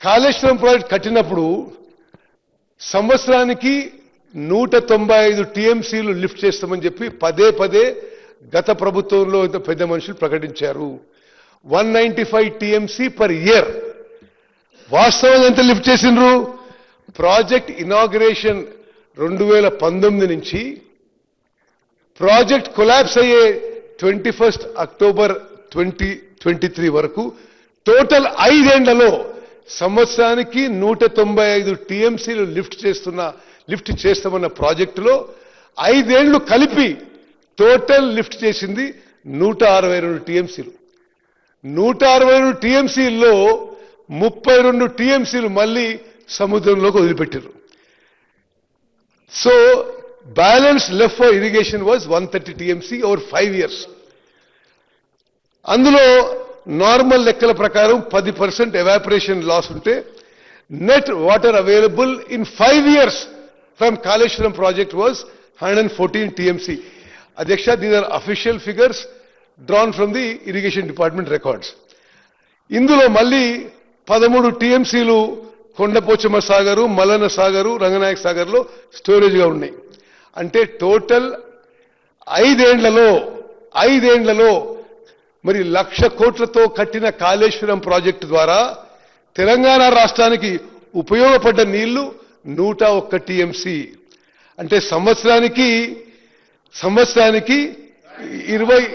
Kaleshwaram project కట్టినప్పుడు సంవత్సరానికి 195 టీఎంసీలు లిఫ్ట్ చేస్తామని చెప్పి పదే పదే గత ప్రభుత్వంలో పెద్ద మనుషులు ప్రకటించారు. 195 టీఎంసీ పర్ ఇయర్. వాస్తవం ఎంత లిఫ్ట్ చేసిండ్రు? ప్రాజెక్ట్ ఇనాగ్రేషన్ 2019 నుంచి ప్రాజెక్ట్ కొలాప్స్ అయ్యే 21 అక్టోబర్ 2023 వరకు టోటల్ 5 ఏళ్లలో సంవత్సరానికి 195 టీఎంసీలు లిఫ్ట్ చేస్తామన్న ప్రాజెక్టులో 5 ఏళ్లు కలిపి టోటల్ లిఫ్ట్ చేసింది 162 టీఎంసీలు. 162 టీఎంసీల్లో 32 టీఎంసీలు మళ్ళీ సముద్రంలోకి వదిలిపెట్టారు. So balance left for irrigation was 130 TMC over 5 years. అందులో నార్మల్ లెక్కల ప్రకారం 10% ఎవాపరేషన్ లాస్ ఉంటే net water available in 5 years from Kaleshwaram project was 114 TMC. అధ్యక్ష, these are official figures drawn from the irrigation department records. ఇందులో మళ్ళీ 13 టీఎంసీలు కొండపోచమ్మ సాగరు, మల్లన్న సాగరు, రంగనాయక సాగర్లో స్టోరేజ్గా ఉన్నాయి. అంటే టోటల్ 5 ఏళ్లలో మరి 1,00,000 కోట్లతో కట్టిన కాళేశ్వరం ప్రాజెక్టు ద్వారా తెలంగాణ రాష్ట్రానికి ఉపయోగపడ్డ నీళ్లు 101 టీఎంసీ. అంటే సంవత్సరానికి 20